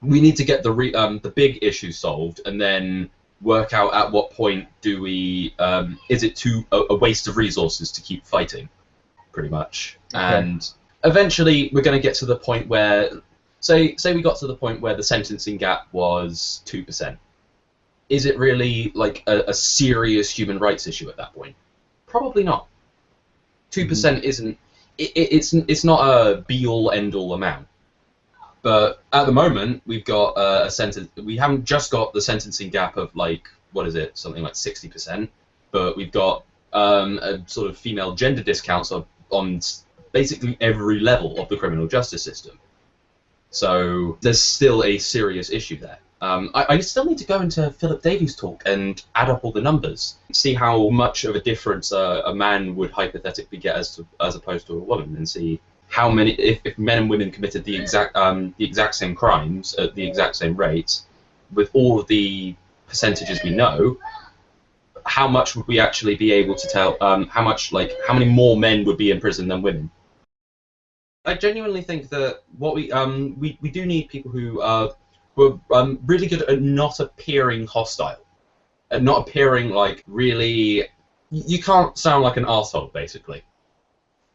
we need to get the big issue solved, and then work out at what point do we is it a waste of resources to keep fighting, pretty much. Okay. And eventually we're going to get to the point where say we got to the point where the sentencing gap was 2%. Is it really like a serious human rights issue at that point? Probably not. 2% isn't. It's not a be-all end-all amount. But at the moment, we've got a sentence. We haven't just got the sentencing gap of something like 60%. But we've got a sort of female gender discounts on basically every level of the criminal justice system. So there's still a serious issue there. I still need to go into Philip Davies' talk and add up all the numbers, see how much of a difference a man would hypothetically get as opposed to a woman, and see how many, if men and women committed the exact same crimes at the exact same rates, with all of the percentages we know, how much would we actually be able to tell? How many more men would be in prison than women? I genuinely think that what we do need people who are really good at not appearing hostile, at not appearing like really. You can't sound like an arsehole, basically.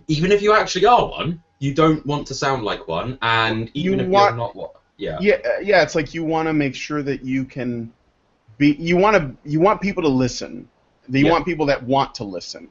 Even if you actually are one, you don't want to sound like one, and even if you're not one, yeah. Yeah. It's like you want to make sure that you can be. You want people to listen. You want people that want to listen.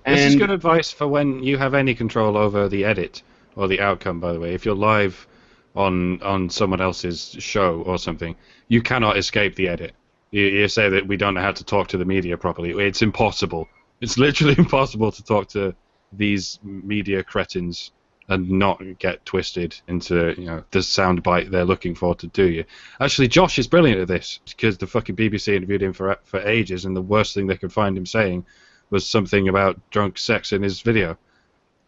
This is good advice for when you have any control over the edit or the outcome. By the way, if you're live on someone else's show or something, you cannot escape the edit. You say that we don't know how to talk to the media properly. It's impossible. It's literally impossible to talk to these media cretins and not get twisted into the soundbite they're looking for to do you. Actually, Josh is brilliant at this, because the fucking BBC interviewed him for ages, and the worst thing they could find him saying was something about drunk sex in his video.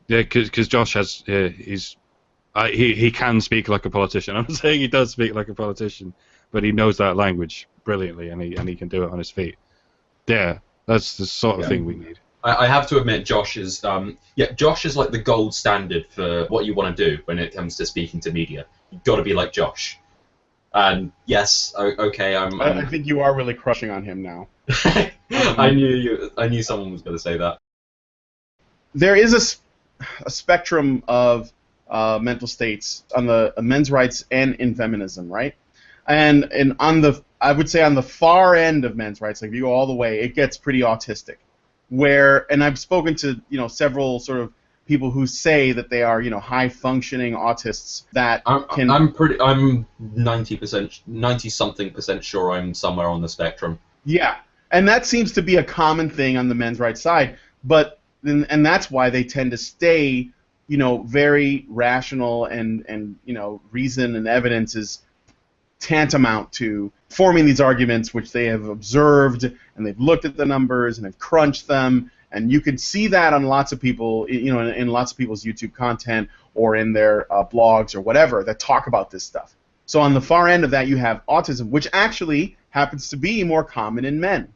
Yeah, because Josh has he can speak like a politician. I'm not saying he does speak like a politician, but he knows that language brilliantly, and he can do it on his feet. Yeah, that's the sort of thing we need. I have to admit, Josh is like the gold standard for what you want to do when it comes to speaking to media. You've got to be like Josh. And yes, okay, I think you are really crushing on him now. I knew someone was going to say that. There is a spectrum of mental states on the men's rights and in feminism, right? And I would say on the far end of men's rights, like if you go all the way, it gets pretty autistic. And I've spoken to several sort of people who say that they are high functioning autists that I'm 90-something% sure I'm somewhere on the spectrum. Yeah, and that seems to be a common thing on the men's rights side, and that's why they tend to stay very rational, and reason and evidence is tantamount to forming these arguments, which they have observed, and they've looked at the numbers and they've crunched them, and you can see that on lots of people, in lots of people's YouTube content or in their blogs or whatever that talk about this stuff. So on the far end of that, you have autism, which actually happens to be more common in men,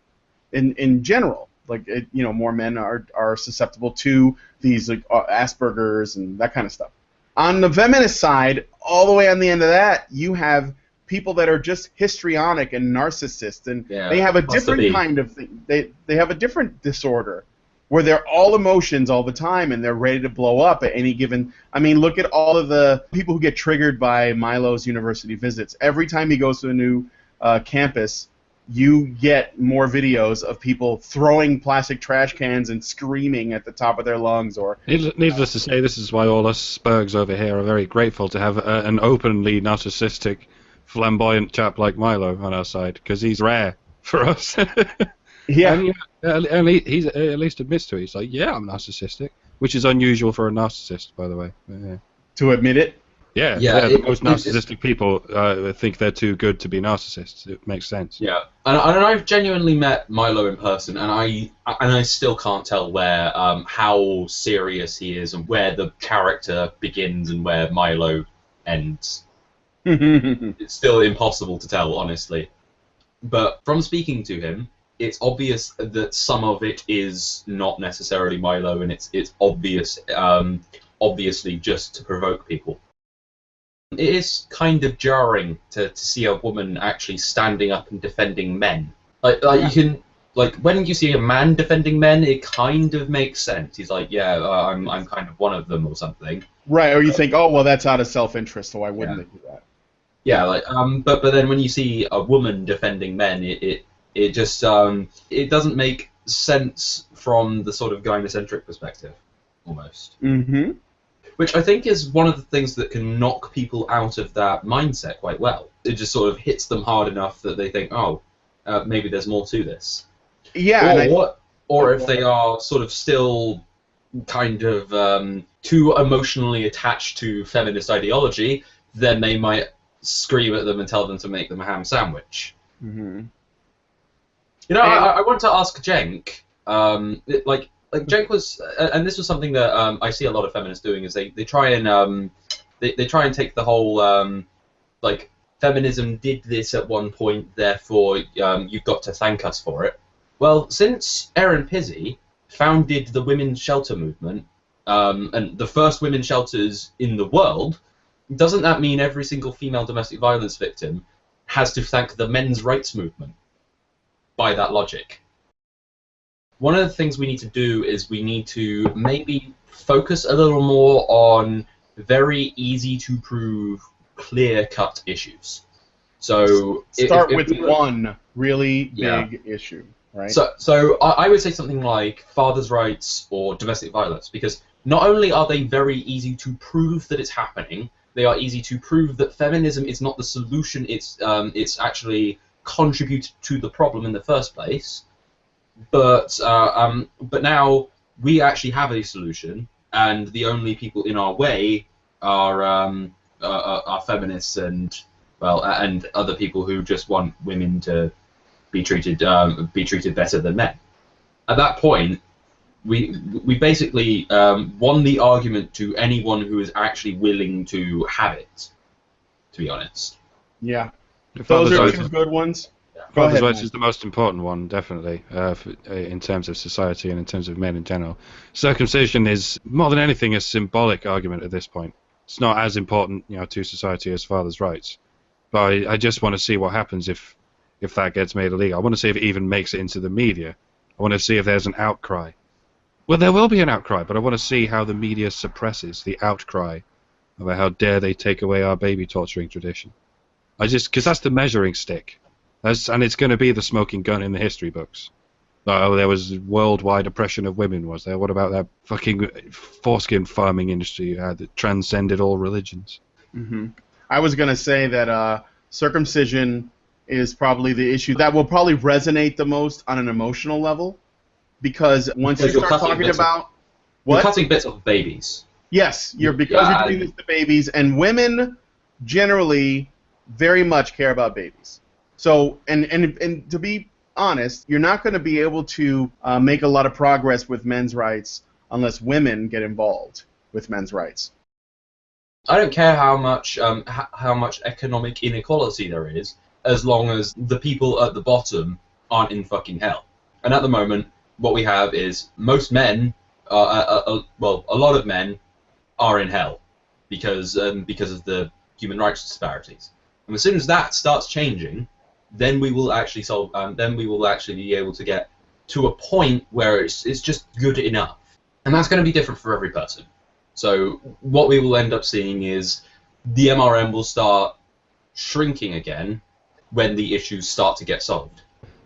in general. Like more men are susceptible to these Asperger's and that kind of stuff. On the feminist side, all the way on the end of that, you have people that are just histrionic and narcissist, and they have a different kind of thing. They have a different disorder where they're all emotions all the time, and they're ready to blow up at any given. I mean, look at all of the people who get triggered by Milo's university visits. Every time he goes to a new campus, you get more videos of people throwing plastic trash cans and screaming at the top of their lungs. Or needless to say, this is why all us Spurgs over here are very grateful to have an openly narcissistic, flamboyant chap like Milo on our side, because he's rare for us. Yeah. And he at least admits to it. He's like, yeah, I'm narcissistic, which is unusual for a narcissist, by the way. Yeah. To admit it? Yeah, the most narcissistic people think they're too good to be narcissists. It makes sense. Yeah, and I've genuinely met Milo in person, and I still can't tell where how serious he is and where the character begins and where Milo ends. It's still impossible to tell, honestly. But from speaking to him, it's obvious that some of it is not necessarily Milo, and it's obviously just to provoke people. It is kind of jarring to see a woman actually standing up and defending men. You can when you see a man defending men, it kind of makes sense. He's like, I'm kind of one of them or something. Right, or you think, oh well, that's out of self-interest, so why wouldn't they do that? Yeah, but then when you see a woman defending men, it just it doesn't make sense from the sort of gynocentric perspective, almost. Mm-hmm. Which I think is one of the things that can knock people out of that mindset quite well. It just sort of hits them hard enough that they think, maybe there's more to this. Yeah. Or if they are sort of still kind of too emotionally attached to feminist ideology, then they might scream at them and tell them to make them a ham sandwich. Mm-hmm. You know, I want to ask Cenk, like Cenk was, and this was something that I see a lot of feminists doing, is they try and they try and take the whole like feminism did this at one point, therefore you've got to thank us for it. Well, since Erin Pizzey founded the women's shelter movement, and the first women's shelters in the world, doesn't that mean every single female domestic violence victim has to thank the men's rights movement by that logic? One of the things we need to do is we need to maybe focus a little more on very easy to prove, clear-cut issues. So start with one really big issue, right? So I would say something like father's rights or domestic violence, because not only are they very easy to prove that it's happening, they are easy to prove that feminism is not the solution. It's actually contributed to the problem in the first place. But now we actually have a solution, and the only people in our way are feminists and other people who just want women to be treated better than men. At that point, we basically won the argument to anyone who is actually willing to have it. To be honest. Yeah. Those are two good ones. Father's rights is the most important one, definitely, in terms of society and in terms of men in general. Circumcision is, more than anything, a symbolic argument at this point. It's not as important, to society as father's rights. But I just want to see what happens if that gets made illegal. I want to see if it even makes it into the media. I want to see if there's an outcry. Well, there will be an outcry, but I want to see how the media suppresses the outcry about how dare they take away our baby torturing tradition. Because that's the measuring stick. And it's going to be the smoking gun in the history books. Oh, there was worldwide oppression of women, was there? What about that fucking foreskin farming industry you had that transcended all religions? Mm-hmm. I was going to say that circumcision is probably the issue that will probably resonate the most on an emotional level, because once you start talking about... You're cutting bits of babies. Yes, you're doing this to babies, and women generally very much care about babies. So, and to be honest, you're not going to be able to make a lot of progress with men's rights unless women get involved with men's rights. I don't care how much economic inequality there is, as long as the people at the bottom aren't in fucking hell. And at the moment, what we have is most men, a lot of men, are in hell because of the human rights disparities. And as soon as that starts changing, then we will actually be able to get to a point where it's just good enough. And that's going to be different for every person. So what we will end up seeing is the MRM will start shrinking again when the issues start to get solved.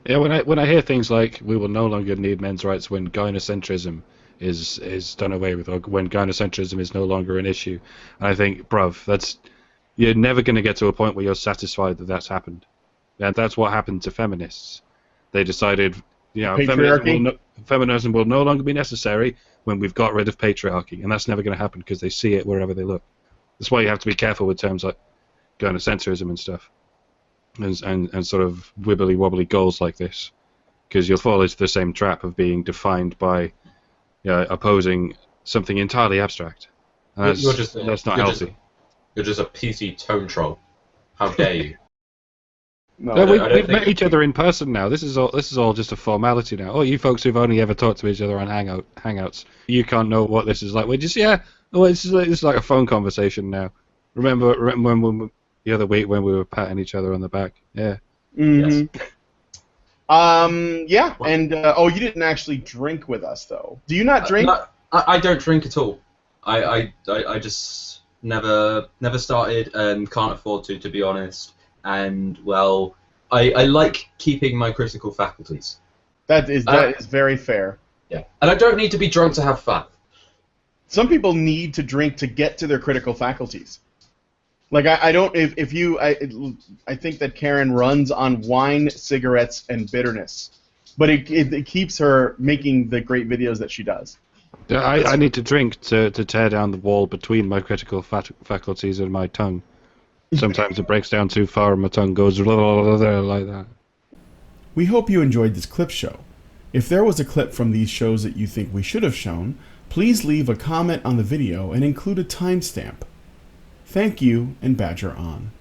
Yeah, when I hear things like we will no longer need men's rights when gynocentrism is done away with, or when gynocentrism is no longer an issue, and I think, bruv, you're never going to get to a point where you're satisfied that that's happened. And that's what happened to feminists. They decided, feminism will no longer be necessary when we've got rid of patriarchy, and that's never going to happen because they see it wherever they look. That's why you have to be careful with terms like gynocentrism and stuff, and sort of wibbly-wobbly goals like this, because you'll fall into the same trap of being defined by opposing something entirely abstract. And that's not healthy. You're just a PC tone troll. How dare you? No, we've met each other in person now. This is all just a formality now. Oh, you folks who've only ever talked to each other on Hangouts, you can't know what this is like. We're just it's like a phone conversation now. Remember when the other week when we were patting each other on the back? Yeah. Mm-hmm. Yes. Yeah. And you didn't actually drink with us though. Do you not drink? No, I don't drink at all. I just never started and can't afford to be honest. And I like keeping my critical faculties. That is very fair. Yeah, and I don't need to be drunk to have fun. Some people need to drink to get to their critical faculties. Like I don't. I think that Karen runs on wine, cigarettes, and bitterness, but it keeps her making the great videos that she does. I need to drink to tear down the wall between my critical faculties and my tongue. Sometimes it breaks down too far and my tongue goes like that. We hope you enjoyed this clip show. If there was a clip from these shows that you think we should have shown, please leave a comment on the video and include a timestamp. Thank you, and Badger on.